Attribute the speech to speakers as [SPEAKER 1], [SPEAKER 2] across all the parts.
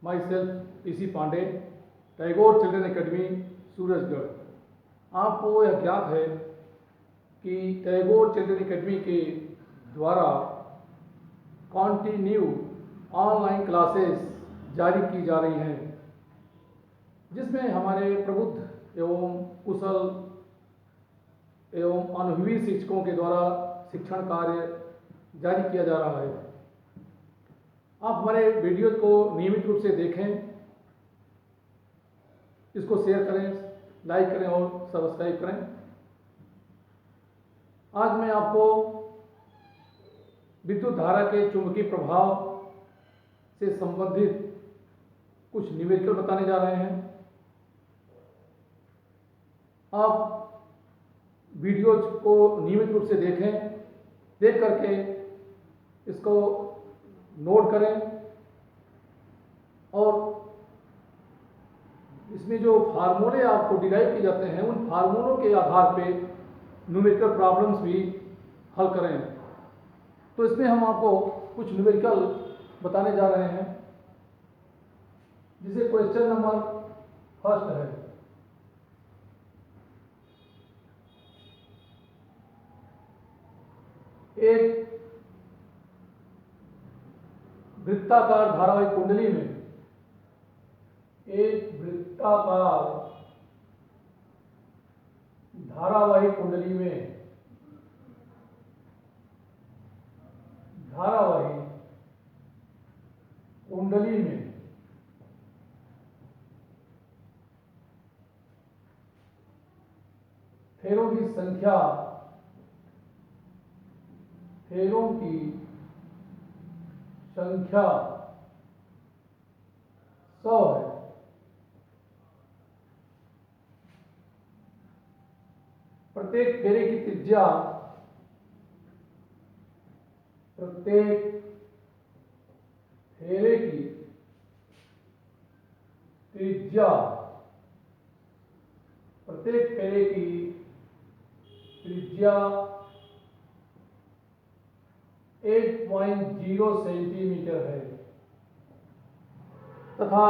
[SPEAKER 1] My self PC Pandey, Tagore children academy, Surajgarh. आपको यह ज्ञात है कि टैगोर चिल्ड्रन एकेडमी के द्वारा कॉन्टिन्यू ऑनलाइन क्लासेस जारी की जा रही हैं, जिसमें हमारे प्रबुद्ध एवं कुशल एवं अनुभवी शिक्षकों के द्वारा शिक्षण कार्य जारी किया जा रहा है। आप हमारे वीडियोज को नियमित रूप से देखें, इसको शेयर करें, लाइक करें और सब्सक्राइब करें। आज मैं आपको विद्युत धारा के चुंबकीय प्रभाव से संबंधित कुछ न्यूमेरिकल बताने जा रहे हैं। आप वीडियोज को नियमित रूप से देखें, देख करके इसको नोट करें और इसमें जो फार्मूले आपको डिराइव किए जाते हैं उन फार्मूलों के आधार पे न्यूमेरिकल प्रॉब्लम्स भी हल करें। तो इसमें हम आपको कुछ न्यूमेरिकल बताने जा रहे हैं, जिसे क्वेश्चन नंबर फर्स्ट है। एक वृत्ताकार धारावाही कुंडली में धारावाही कुंडली में फेरों की संख्या 100 है। प्रत्येक फेरे की त्रिज्या 1.0 सेंटीमीटर है तथा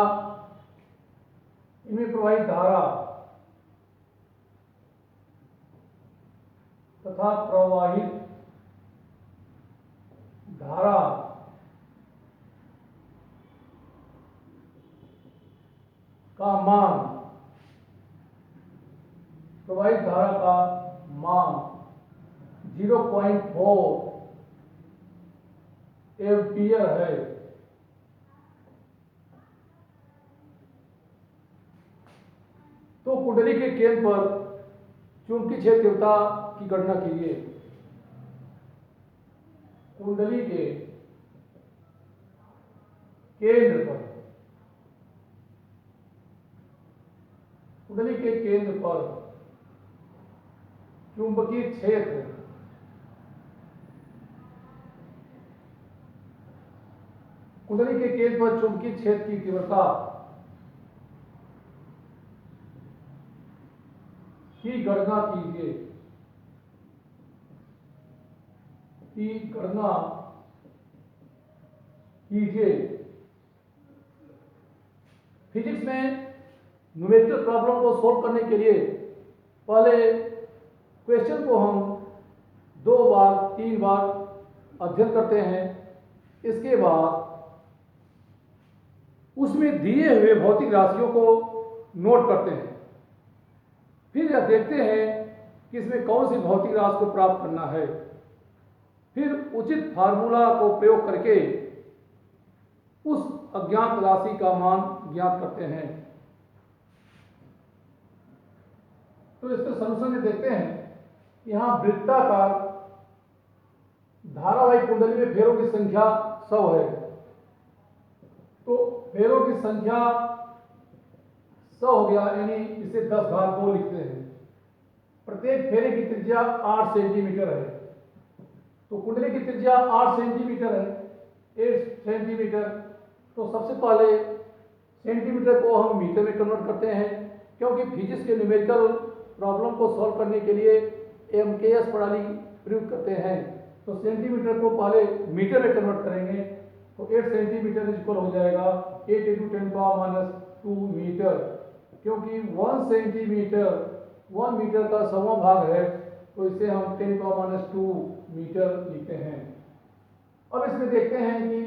[SPEAKER 1] इनमें प्रवाहित धारा का मान, प्रवाहित धारा का मान 0.4 एम्पियर है। तो कुंडली के केंद्र पर चुंबकीय क्षेत्र तीव्रता की गणना कीजिए। कुंडली के केंद्र पर चुंबकीय क्षेत्र कुंडली के केंद्र पर चुंबकीय क्षेत्र की तीव्रता की गणना कीजिए। फिजिक्स में न्यूमेरिकल प्रॉब्लम को सॉल्व करने के लिए पहले क्वेश्चन को हम 2 बार 3 बार अध्ययन करते हैं। इसके बाद उसमें दिए हुए भौतिक राशियों को नोट करते हैं। फिर यह देखते हैं कि इसमें कौन सी भौतिक राशि को प्राप्त करना है। फिर उचित फार्मूला को प्रयोग करके उस अज्ञात राशि का मान ज्ञात करते हैं। तो इसके सॉल्यूशन में देखते हैं, यहाँ वृत्ताकार धारावाही कुंडली में फेरों की संख्या 100 है। तो फेरों की संख्या 100 हो गया, यानी इसे 10⁻2 लिखते हैं। प्रत्येक फेरे की त्रिज्या 8 सेंटीमीटर है। तो कुंडली की त्रिज्या 8 सेंटीमीटर है, 8 सेंटीमीटर। तो सबसे पहले सेंटीमीटर को हम मीटर में कन्वर्ट करते हैं, क्योंकि फिजिक्स के न्यूमेरिकल प्रॉब्लम को सॉल्व करने के लिए MKS प्रणाली प्रयोग करते हैं। तो सेंटीमीटर को पहले मीटर में कन्वर्ट करेंगे। तो 8 सेंटीमीटर इक्वल हो जाएगा 8 इंटू 10⁻² मीटर, क्योंकि 1 सेंटीमीटर 1 मीटर का 100वां भाग है, तो इसे हम 10⁻² मीटर लिखते हैं। अब इसमें देखते हैं कि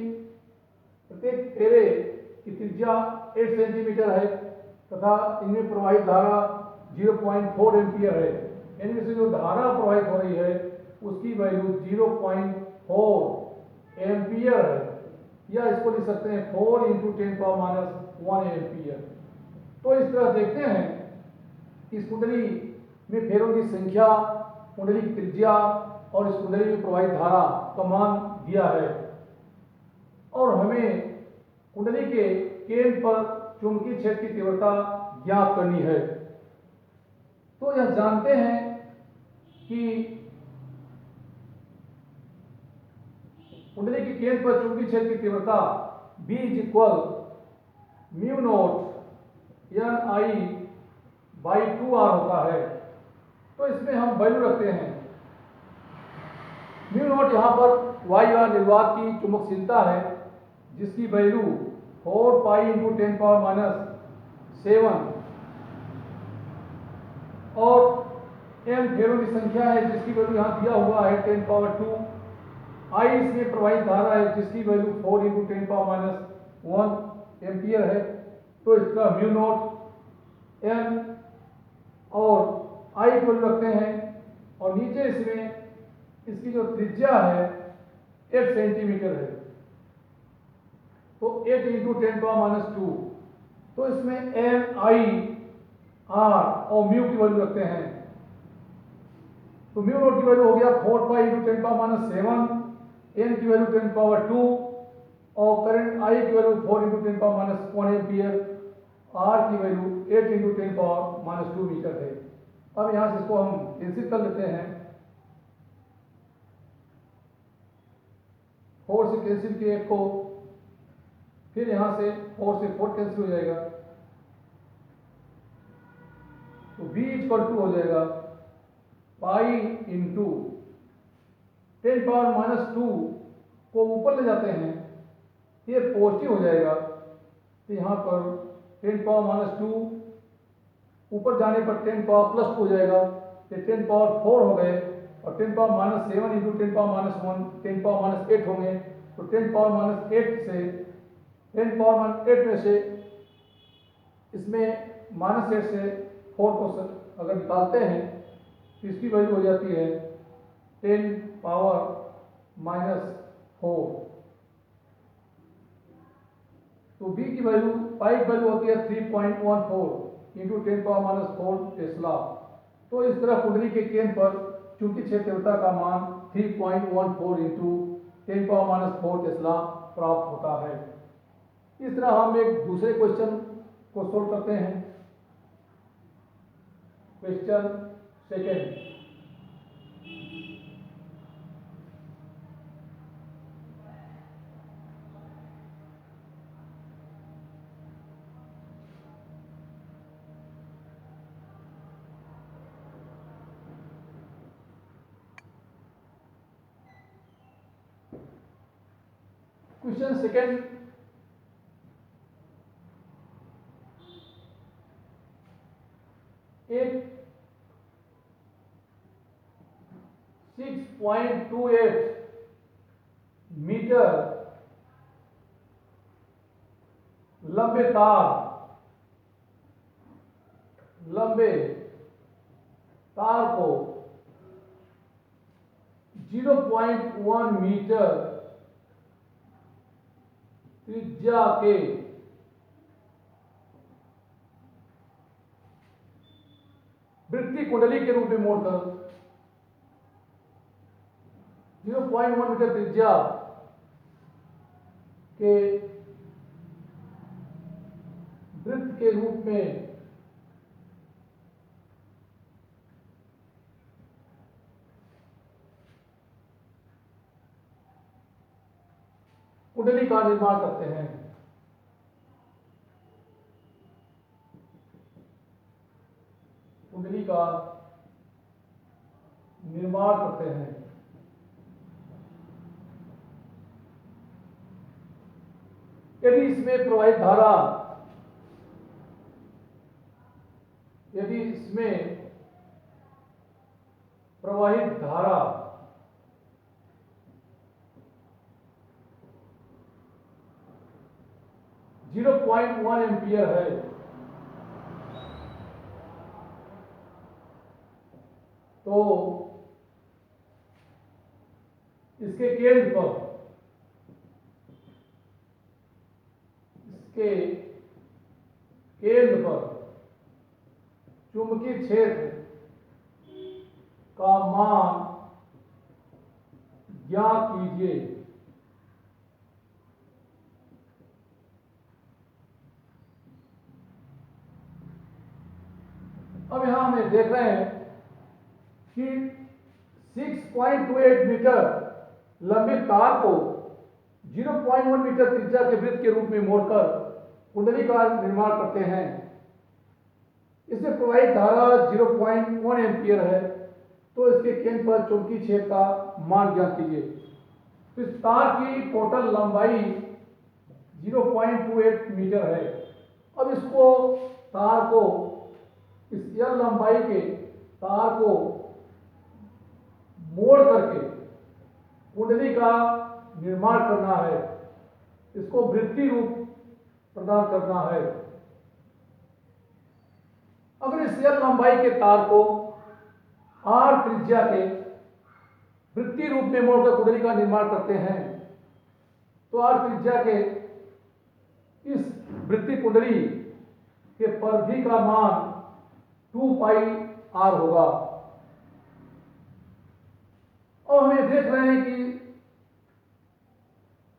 [SPEAKER 1] प्रत्येक फेरे की त्रिज्या 8 सेंटीमीटर है तथा इनमें प्रवाहित धारा 0.4 एम्पियर है। इनमें से जो धारा प्रवाहित हो रही है उसकी वैल्यू 0.4 एम्पियर है, या इसको लिख सकते हैं 4 इंटू 10⁻1 एम्पियर। तो इस तरह देखते हैं कि इस कुंडली में फेरों की संख्या, कुंडली की त्रिज्या और इस कुंडली में प्रवाहित धारा का मान दिया है, और हमें कुंडली के केंद्र पर चुंबकीय क्षेत्र की तीव्रता ज्ञात करनी है। तो यह जानते हैं कि कुंडली के केंद्र पर चुंबकीय क्षेत्र की तीव्रता B = μ0 Ni/2R होता है। तो इसमें हम वैल्यू रखते हैं। μ0 यहाँ पर वायुयान निर्वात की चुंबकशीलता है, जिसकी वैल्यू 4 पाई इंटू 10⁻⁷ और m फेरों की संख्या है, जिसकी वैल्यू यहाँ दिया हुआ है 10⁻²। I इसमें प्रवाहित धारा है, जिसकी वैल्यू 4 इंटू 10⁻1 एम्पियर है। तो इसका μ0 m और I को रखते हैं, और नीचे इसमें इसकी जो त्रिज्या है 8 सेंटीमीटर है, तो 8 इंटू 10⁻²। तो इसमें m, I, R और म्यू की वैल्यू रखते हैं। तो μ0 की वैल्यू हो गया 4 पाई इंटू 10⁻⁷, n की वैल्यू 10⁻2 और करंट I की वैल्यू 4 इंटू 10⁻1 एम्पियर, R की वैल्यू 8 इंटू 10⁻² मीटर है। अब यहाँ से इसको हम कैंसिल कर लेते हैं। 4 से कैंसिल किए 8 को, फिर यहाँ से 4 से 4 कैंसिल हो जाएगा, तो B = हो जाएगा पाई इंटू 10⁻² को ऊपर ले जाते हैं, ये पॉजिटिव हो जाएगा, तो यहाँ पर 10⁻² ऊपर जाने पर 10⁻+2 हो जाएगा, ये 10⁻4 हो गए, और 10⁻7 इंटू 10⁻1 10⁻8 होंगे। तो 10⁻8 से 10⁻8 में से इसमें -8 से 4 को अगर निकालते हैं तो इसकी वैल्यू हो जाती है 10⁻⁻4। तो B की वैल्यू, पाई की वैल्यू होती है 3.14 इंटू 10⁻4 टेस्ला। तो इस तरह कुंडली के केंद्र पर चुंबकीय क्षेत्र तीव्रता का मान 3.14 इंटू 10⁻4 टेस्ला प्राप्त होता है। इस तरह हम एक दूसरे क्वेश्चन को सोल्व करते हैं। Question second. क्वेश्चन सेकेंड, एक 6.28 मीटर लंबे तार को 0.1 मीटर त्रिज्या के वृत्तीय कुंडली के रूप में मोड़कर 0.1 मीटर त्रिज्या के वृत्त के रूप में कुंडली का निर्माण करते हैं। कुंडली का निर्माण करते हैं। यदि इसमें प्रवाहित धारा, यदि इसमें प्रवाहित धारा 0.1 एम्पियर है, तो इसके केंद्र पर, इसके केंद्र पर चुंबकीय क्षेत्र का मान ज्ञात कीजिए। अब यहां हमें देख रहे हैं कि 6.28 मीटर लंबे तार को 0.1 मीटर त्रिज्या के वृत्त के रूप में मोड़कर कुंडली का निर्माण करते हैं। इसमें प्रवाहित धारा 0.1 एम्पियर है, तो इसके केंद्र पर चुंबकीय क्षेत्र का मान ज्ञात कीजिए। तो इस तार की टोटल लंबाई 0.28 मीटर है। अब इसको, तार को, इस L लंबाई के तार को मोड़ करके कुंडली का निर्माण करना है, इसको वृत्तीय रूप प्रदान करना है। अगर इस L लंबाई के तार को R त्रिज्या के वृत्तीय रूप में मोड़कर कुंडली का निर्माण करते हैं, तो R त्रिज्या के इस वृत्तीय कुंडली के परिधि का मान 2 पाई R होगा। और हमें देख रहे हैं कि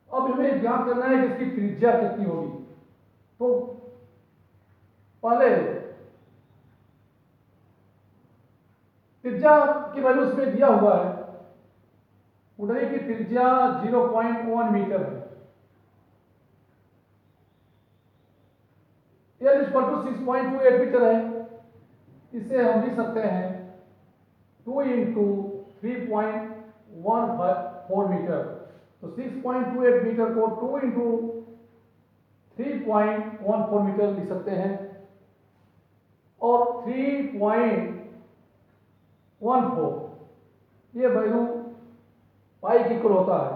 [SPEAKER 1] अब हमें ज्ञात करना है कि इसकी त्रिज्या कितनी होगी। तो पहले त्रिज्या की वैल्यू इसमें दिया हुआ है, कुंडली की त्रिज्या 0.1 मीटर है। L = 6.28 मीटर है। इसे हम लिख सकते हैं 2 × 3.14 मीटर। तो 6.28 मीटर को 2 × 3.14 मीटर लिख सकते हैं, और 3.14 ये वैल्यू पाई की इक्वल होता है।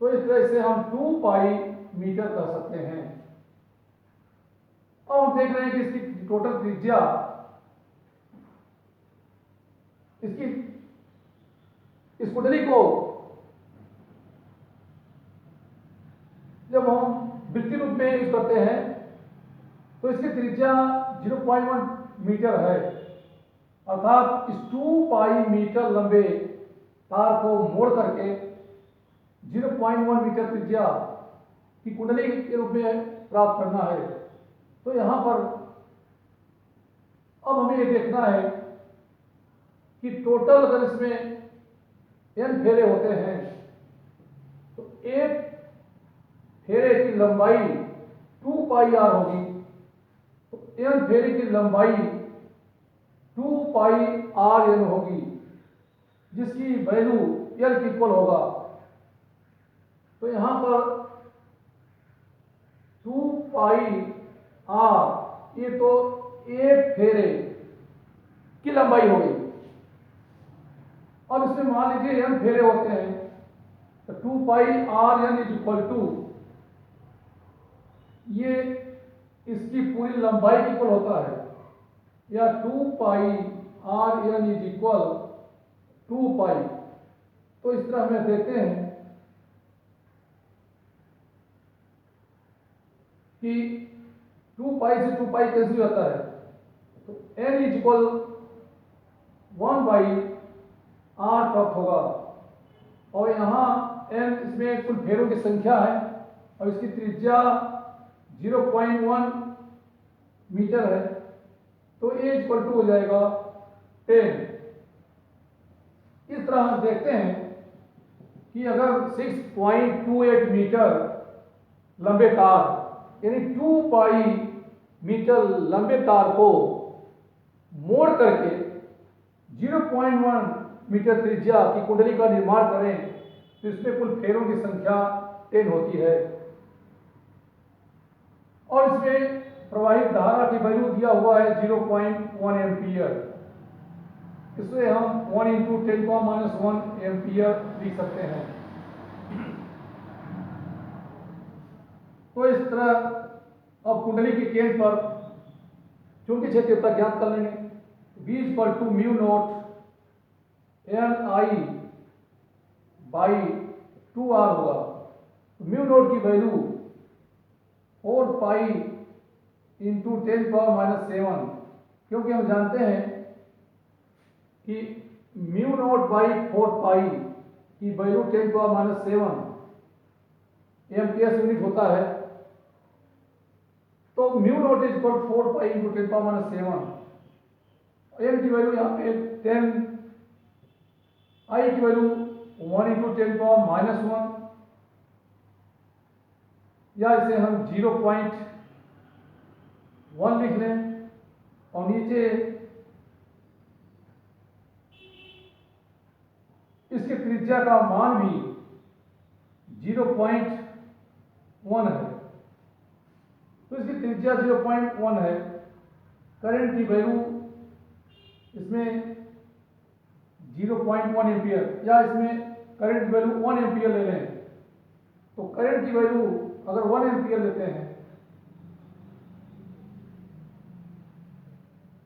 [SPEAKER 1] तो इस तरह से हम 2 पाई मीटर कर सकते हैं। अब हम देख रहे हैं कि इसकी टोटल त्रिज्या, इसकी, इस कुंडली को जब हम वृत्तीय रूप में यूज करते हैं तो इसकी त्रिज्या 0.1 मीटर है, अर्थात इस 2 पाई मीटर लंबे तार को मोड़ करके 0.1 मीटर त्रिज्या की कुंडली के रूप में प्राप्त करना है। तो यहां पर अब हमें ये देखना है कि टोटल अगर इसमें n फेरे होते हैं तो एक फेरे की लंबाई 2 पाई R होगी। तो n फेरे की लंबाई 2 पाई RN होगी, जिसकी वैल्यू L की इक्वल होगा। तो यहां पर 2 पाई R, ये तो एक फेरे की लंबाई हो गई। अब इसमें मान लीजिए n फेरे होते हैं, तो 2 पाई RN = ये इसकी पूरी लंबाई की इक्वल होता है, या 2 पाई RN = 2 पाई। तो इस तरह हमें देखते हैं कि 2 पाई से 2 पाई कैंसिल होता है, तो n = 1/r प्राप्त होगा। और यहाँ n इसमें कुल फेरों की संख्या है, और इसकी त्रिज्या 0.1 मीटर है, तो a = हो जाएगा 10। इस तरह हम देखते हैं कि अगर 6.28 मीटर लंबे तार, यानी 2 पाई मीटर लंबे तार को मोड़ करके 0.1 मीटर त्रिज्या की कुंडली का निर्माण करें, तो इसमें कुल फेरों की संख्या 10 होती है। और इसमें प्रवाहित धारा की वैल्यू दिया हुआ है 0.1 एम्पियर। इसे हम 1 इंटू 10⁻⁻1 एम्पियर लिख सकते हैं। तो इस तरह अब कुंडली के केंद्र पर चुंबकीय क्षेत्र तीव्रता ज्ञात कर लेंगे। V equal to mu naught Ni by 2R होगा। म्यू नोट की वैल्यू 4 पाई इंटू 10⁻⁻7, क्योंकि हम जानते हैं कि म्यू नोट बाई 4 पाई की वैल्यू 10⁻⁷ एम्पियर यूनिट होता है। तो mu naught is equal 4 pi into 10⁻⁷। M की वैल्यू यहाँ पे 10, आई की वैल्यू 1 इंटू 10⁻⁻1, या इसे हम 0.1 लिख लें और नीचे इसकी त्रिज्या का मान भी 0.1 है। तो इसकी त्रिज्या 0.1 है। करंट की वैल्यू इसमें 0.1 एम्पियर, या इसमें करंट की वैल्यू 1 एम्पियर ले लें। तो करंट की वैल्यू अगर 1 एम्पियर लेते हैं,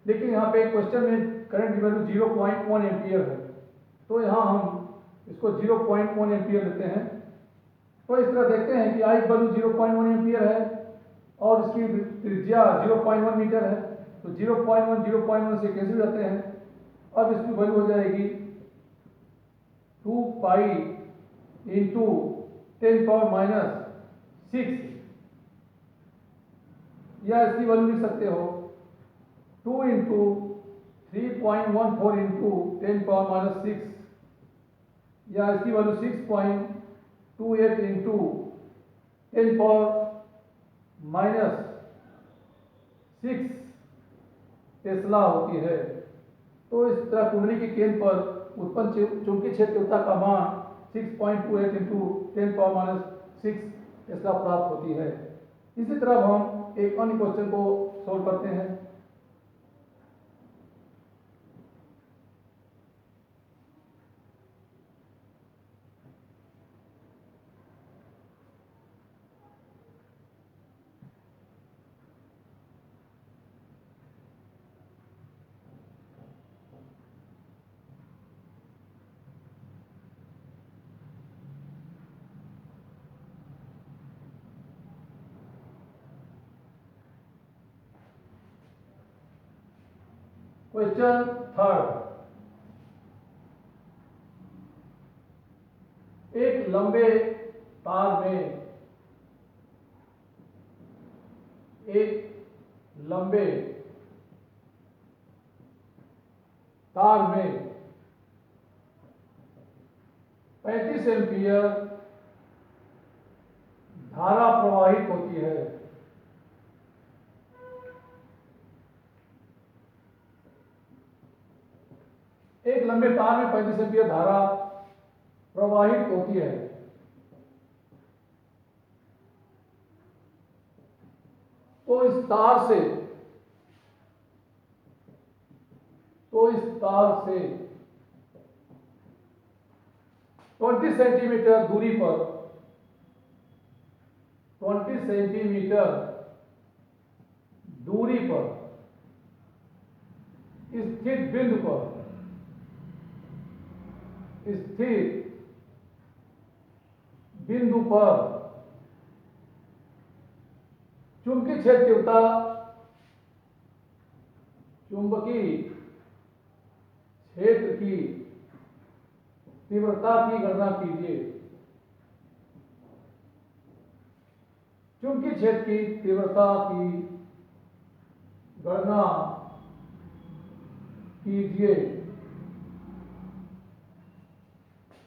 [SPEAKER 1] लेकिन यहाँ पे क्वेश्चन में करंट की वैल्यू 0.1 एम्पियर है, तो यहाँ हम इसको 0.1 एम्पियर लेते हैं। तो इस तरह देखते हैं कि आई की वैल्यू 0.1 एम्पियर है और इसकी त्रिज्या 0.1 मीटर है। तो 0.1 से कैंसिल जाते हैं। अब इसकी वैल्यू हो जाएगी 2 पाई इंटू 10⁻⁶, या इसकी वैल्यू लिख सकते हो 2 इंटू 3.14 इंटू 10⁻⁶, या इसकी वैल्यू 6.28 इंटू 10⁻⁶ टेस्ला होती है। तो इस तरह कुंडली के केंद्र पर उत्पन्न चुंबकीय क्षेत्र तीव्रता का मान 6.28 इंटू 10⁻⁶ टेस्ला प्राप्त होती है। इसी तरह हम एक अन्य क्वेश्चन को सोल्व करते हैं। क्वेश्चन थर्ड, एक लंबे तार में एक लंबे तार में 35 एम्पियर धारा प्रवाहित होती है। एक लंबे तार में 35 एम्पियर धारा प्रवाहित होती है। तो इस तार से 20 सेंटीमीटर दूरी पर 20 सेंटीमीटर दूरी पर स्थित बिंदु पर चुंबकीय क्षेत्र तीव्रता की गणना कीजिए। चुंबकीय क्षेत्र की तीव्रता की गणना कीजिए।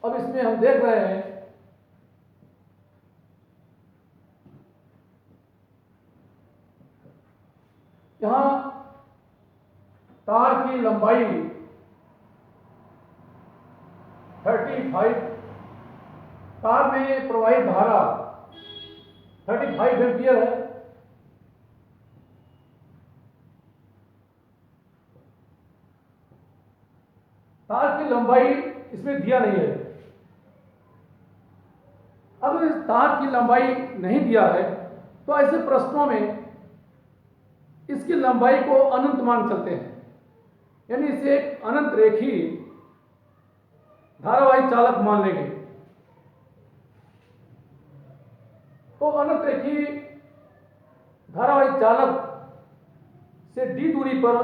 [SPEAKER 1] अब इसमें हम देख रहे हैं यहां तार की लंबाई 35, तार में प्रवाहित धारा 35 एम्पियर है तार की लंबाई इसमें दिया नहीं है। अगर इस तार की लंबाई नहीं दिया है तो ऐसे प्रश्नों में इसकी लंबाई को अनंत मान चलते हैं, यानी इसे एक अनंत रेखी धारावाही चालक मान लेंगे। तो अनंत रेखी धारावाही चालक से d दूरी पर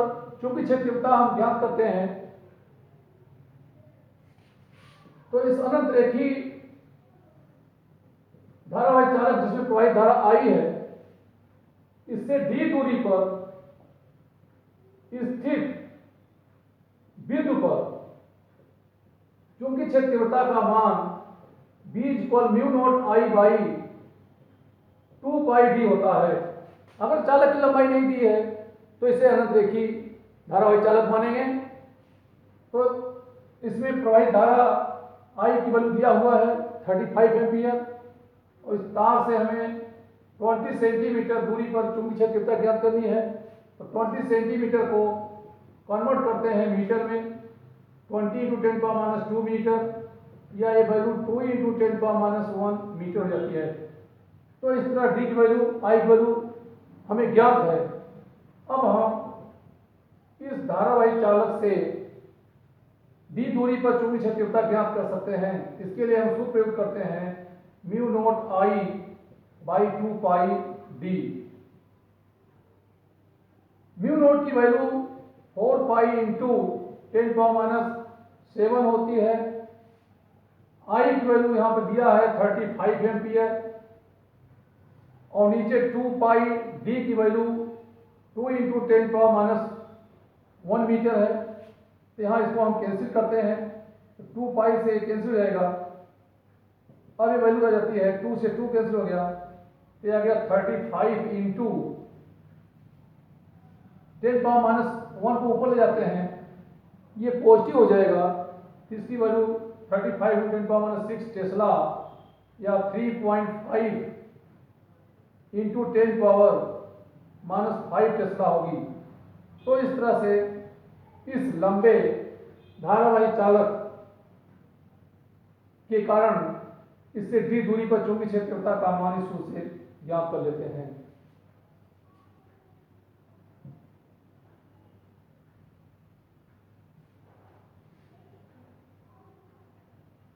[SPEAKER 1] चुंबकीय क्षेत्र तीव्रता हम ज्ञात करते हैं। तो इस अनंत रेखी धारावाही चालक जिसमें प्रवाहित धारा I है, इससे d दूरी पर स्थित बिंदु पर चुंबकीय क्षेत्र तीव्रता का मान B μ0I/2πd होता है। अगर चालक की लंबाई नहीं दी है तो इसे अनंत रेखी धारावाही चालक मानेंगे। तो इसमें प्रवाहित धारा I की वैल्यू दिया हुआ है 35 एम्पियर, और इस तार से हमें 20 सेंटीमीटर दूरी पर चुंबकीय क्षेत्र तीव्रता ज्ञात करनी है। तो 20 सेंटीमीटर को कन्वर्ट करते हैं मीटर में, 20 × 10⁻² मीटर, या ये वैल्यू 2 × 10⁻1 मीटर हो जाती है। तो इस तरह d की वैल्यू I की वैल्यू हमें ज्ञात है। अब हम इस धारावाही चालक से d दूरी पर चुंबकीय क्षेत्र तीव्रता ज्ञात कर सकते हैं। इसके लिए हम सूत्र प्रयोग करते हैं μ0I/2πd। μ0 की वैल्यू 4π × 10⁻7 होती है। I की वैल्यू यहां पर दिया है 35 एम्पियर, और नीचे 2π, d की वैल्यू 2 × 10⁻1 मीटर है। तो यहाँ इसको हम कैंसिल करते हैं, तो 2π से कैंसिल हो जाएगा। अब ये वैल्यू आ जाती है 2 से 2 कैंसिल हो गया, तो आ गया 35 × 10⁻1 को ऊपर ले जाते हैं, ये पॉजिटिव हो जाएगा। इसकी वैल्यू 35 × 10⁻6 टेस्ला या 3.5 × 10⁻5 टेस्ला होगी। तो इस तरह से इस लंबे धारावाही चालक के कारण इससे d दूरी पर चुंबकीय क्षेत्र तीव्रता का मान इस सूत्र से ज्ञात कर लेते हैं।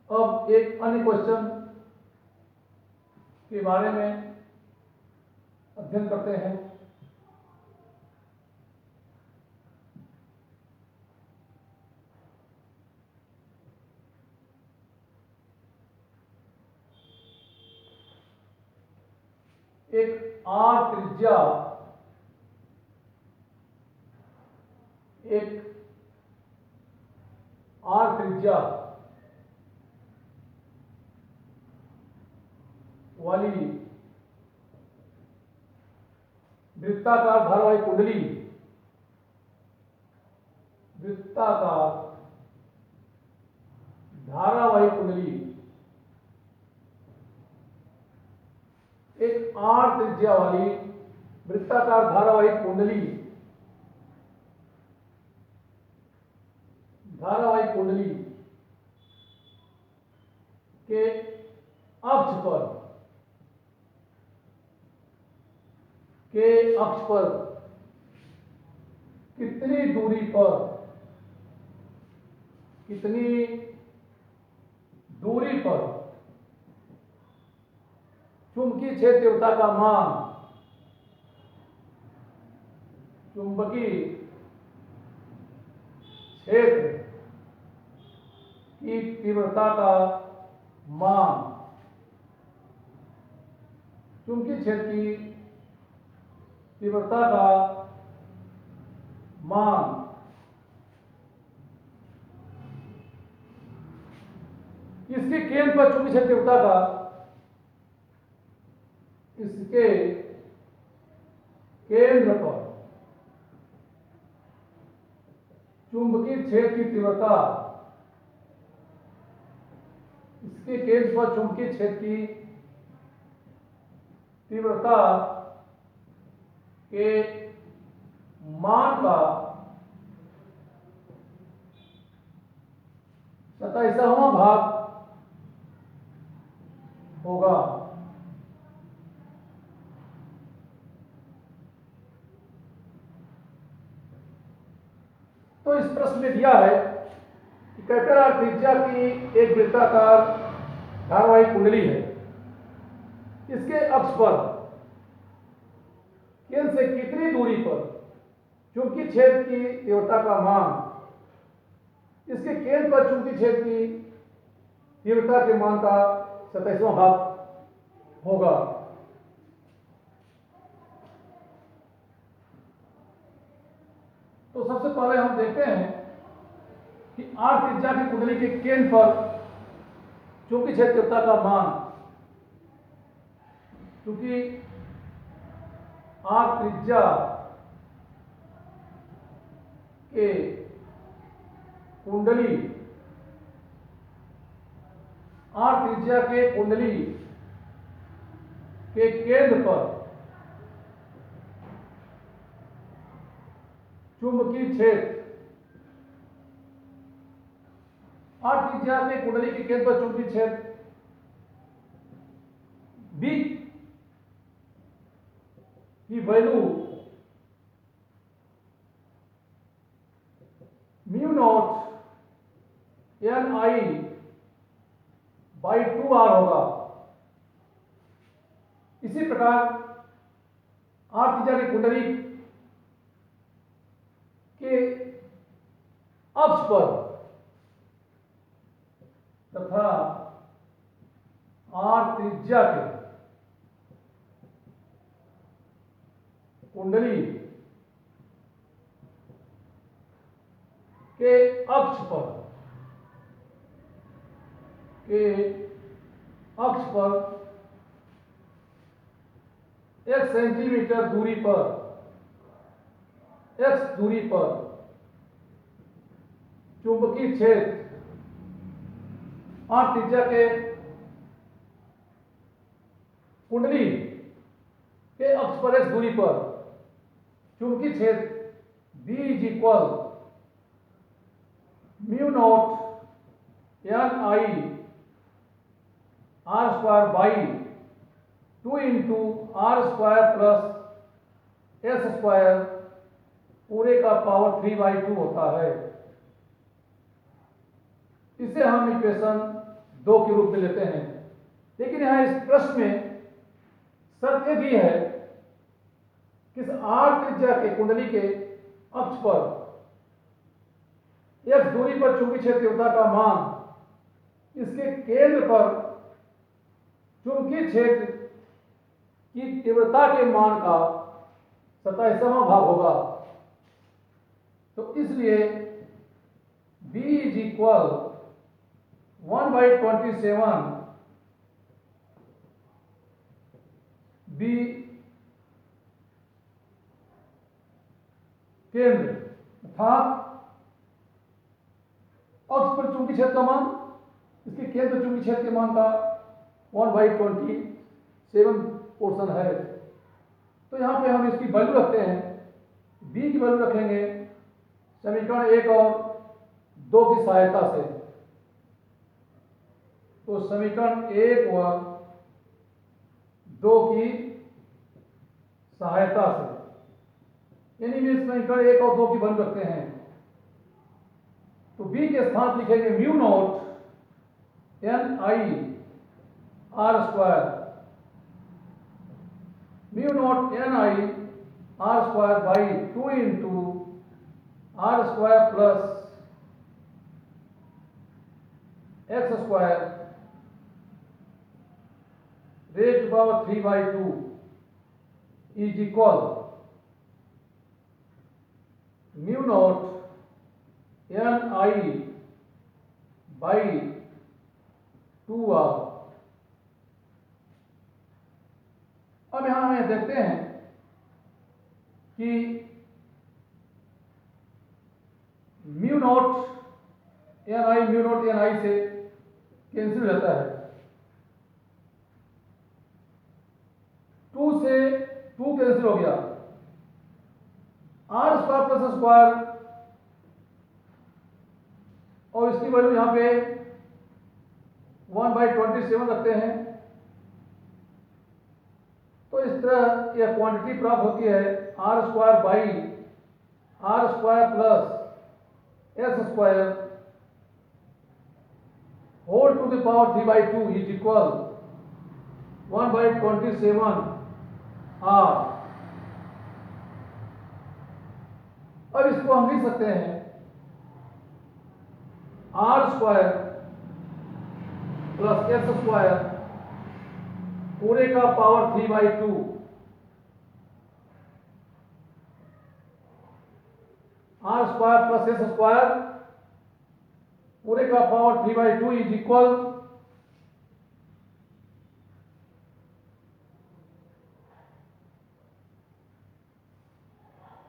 [SPEAKER 1] अब एक अन्य क्वेश्चन के बारे में अध्ययन करते हैं। एक R त्रिज्या वाली वृत्ताकार धारावाही कुंडली एक R त्रिज्या वाली वृत्ताकार धारावाही कुंडली के अक्ष पर कितनी दूरी पर चुंबकीय क्षेत्र तीव्रता का मान चुंबकीय क्षेत्र की तीव्रता का मान चुंबकीय क्षेत्र की तीव्रता का मान इसके केंद्र पर चुंबकीय क्षेत्र तीव्रता का इसके केंद्र पर चुंबकीय क्षेत्र की तीव्रता इसके केंद्र पर चुंबकीय क्षेत्र की तीव्रता के मान का 27वां भाग होगा। तो इस प्रश्न में दिया है कि कैपिटल आर त्रिज्या की एक वृत्ताकार धारावाहिक कुंडली है। इसके अक्ष पर केंद्र से कितनी दूरी पर चुंबकीय क्षेत्र की तीव्रता का मान, इसके केंद्र पर चुंबकीय क्षेत्र की तीव्रता के मान का 27वां भाग होगा। तो सबसे पहले हम देखते हैं कि आर त्रिज्या की कुंडली के केंद्र पर चुंबकीय क्षेत्र तीव्रता का मान, क्योंकि आर त्रिज्या के कुंडली के केंद्र पर चुंबकीय क्षेत्र, आर त्रिज्या के कुंडली के केंद्र पर चुंबकीय क्षेत्र B की value mu naught Ni by 2r होगा। इसी प्रकार आर त्रिज्या की कुंडली के अक्ष पर तथा आर त्रिज्या के कुंडली के अक्ष पर एक सेंटीमीटर दूरी पर x दूरी पर चुंबकीय क्षेत्र आर त्रिज्या के कुंडली के अक्ष पर x दूरी पर चुंबकीय क्षेत्र B is equal mu naught Ni R square by 2 into R square plus S square पूरे का पावर 3/2 होता है। इसे हम इक्वेशन 2 के रूप में लेते हैं। लेकिन यहां इस प्रश्न में शर्त यह भी है कि इस आर त्रिज्या के कुंडली के अक्ष पर x दूरी पर चुंबकीय क्षेत्र तीव्रता का मान इसके केंद्र पर चुंबकीय क्षेत्र की तीव्रता के मान का 27वां भाग होगा। तो इसलिए B इज इक्वल 1/27 B केंद्र अर्थात अक्ष पर चुंबकीय क्षेत्र का मान, इसके केंद्र चुंबकीय क्षेत्र के मान का 1/27 पोर्शन है। तो यहां पे हम इसकी वैल्यू रखते हैं। B की वैल्यू रखेंगे समीकरण 1 और 2 की सहायता से। तो समीकरण 1 व 2 की सहायता से, यानी भी समीकरण 1 और 2 की वैल्यू रखते हैं। तो B के स्थान लिखेंगे mu naught Ni R square, mu naught Ni R square by 2 into R square plus X square raise to power 3/2 is equal mu naught Ni by 2r। अब यहां हम देखते हैं कि म्यू नॉट Ni से कैंसिल हो जाता है। 2 से 2 कैंसिल हो गया। आर स्क्वायर प्लस स्क्वायर और इसकी वैल्यू यहाँ पे 1/27 रखते हैं। तो इस तरह यह क्वांटिटी प्राप्त होती है r² plus s² whole to the power 3/2 is equal 1/27 r। अब इसको हम लिख सकते हैं r² प्लस s² पूरे का पावर 3/2 r² प्लस s² पूरे का power 3/2 is equal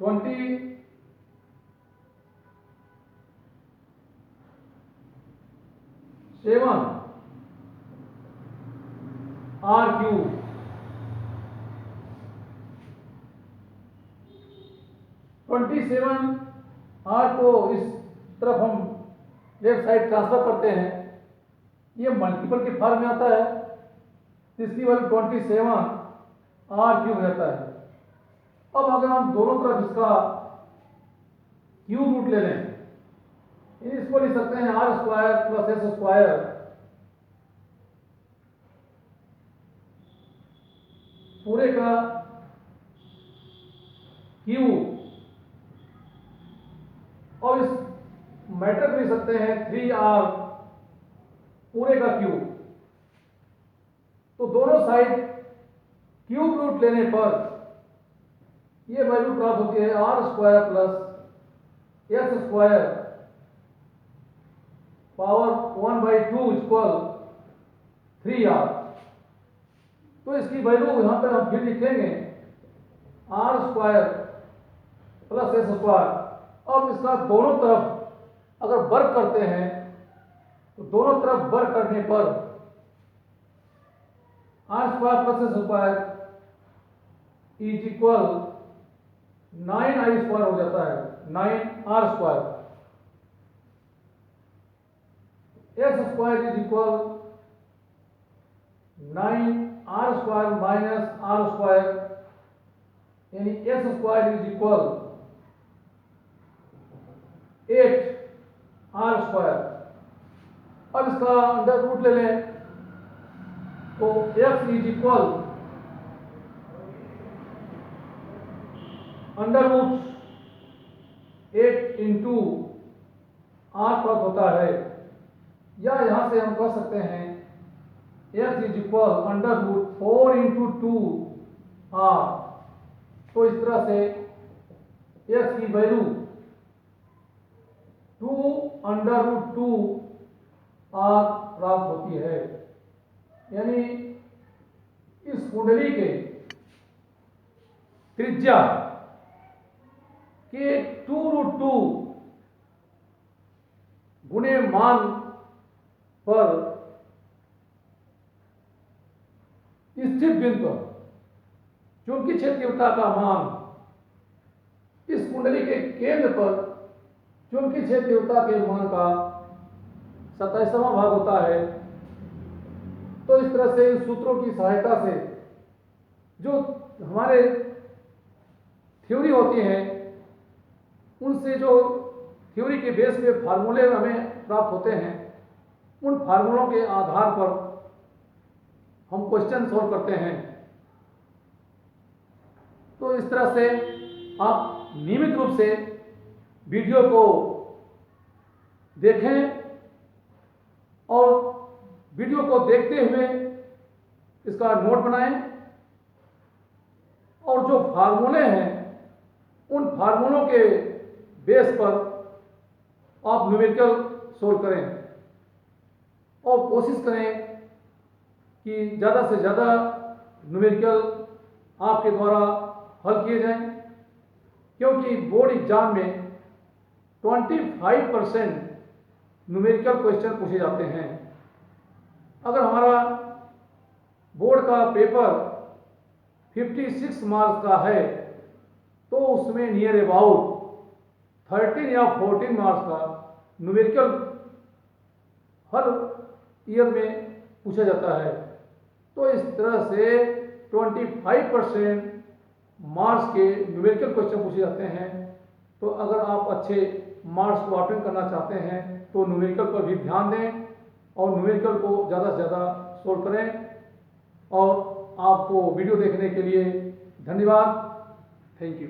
[SPEAKER 1] 27 r³ 27 r को इस तरफ हम लेफ्ट साइड ट्रांसफर करते हैं, ये मल्टीपल के फॉर्म में आता है, इसकी वैल्यू 27 r³ हो जाता है। अब अगर हम दोनों तरफ इसका क्यूब रूट ले लें, इसको लिख सकते हैं r² प्लस s² पूरे का क्यूब, और इस मैटर को लिख सकते हैं 3r पूरे का क्यूब। तो दोनों साइड क्यूब रूट लेने पर यह वैल्यू प्राप्त होती है r² plus s² power 1/2 equal 3r। तो इसकी वैल्यू यहां पर हम फिर लिखेंगे r² प्लस s²। अब इसका दोनों तरफ अगर वर्क करते हैं तो दोनों तरफ वर्क करने पर r² plus s² is equal 9i² हो जाता है, 9r²। s² is equal 9r² minus r², यानी s² इज इक्वल 8r²। अब इसका अंडर रूट ले लें तो x is equal under root 8 into r प्राप्त होता है, या यहां से हम कह सकते हैं x is equal under root 4 into 2r। तो इस तरह से x की वैल्यू 2√2r प्राप्त होती है। यानी इस कुंडली के त्रिज्या के 2√2 गुणे मान पर स्थित बिंदु पर चुंबकीय क्षेत्र तीव्रता का मान इस कुंडली के केंद्र पर चुंबकीय क्षेत्र तीव्रता के मान का 27वां भाग होता है। तो इस तरह से इन सूत्रों की सहायता से जो हमारे थ्योरी होती हैं, उनसे जो थ्योरी के बेस पे फार्मूले हमें प्राप्त होते हैं, उन फार्मूलों के आधार पर हम क्वेश्चन सॉल्व करते हैं। तो इस तरह से आप नियमित रूप से वीडियो को देखें और वीडियो को देखते हुए इसका नोट बनाएं, और जो फार्मूले हैं उन फार्मूलों के बेस पर आप न्यूमेरिकल सोल्व करें, और कोशिश करें कि ज़्यादा से ज़्यादा न्यूमेरिकल आपके द्वारा हल किए जाएं, क्योंकि बोर्ड एग्जाम में 25% न्यूमेरिकल क्वेश्चन पूछे जाते हैं। अगर हमारा बोर्ड का पेपर 56 मार्क्स का है तो उसमें नियर अबाउट 13 या 14 मार्क्स का न्यूमेरिकल हर ईयर में पूछा जाता है। तो इस तरह से 25% मार्क्स के न्यूमेरिकल क्वेश्चन पूछे जाते हैं। तो अगर आप अच्छे मार्क्स को अटेंड करना चाहते हैं तो न्यूमेरिकल पर भी ध्यान दें और न्यूमेरिकल को ज़्यादा से ज़्यादा सोल्व करें। और आपको वीडियो देखने के लिए धन्यवाद। Thank you.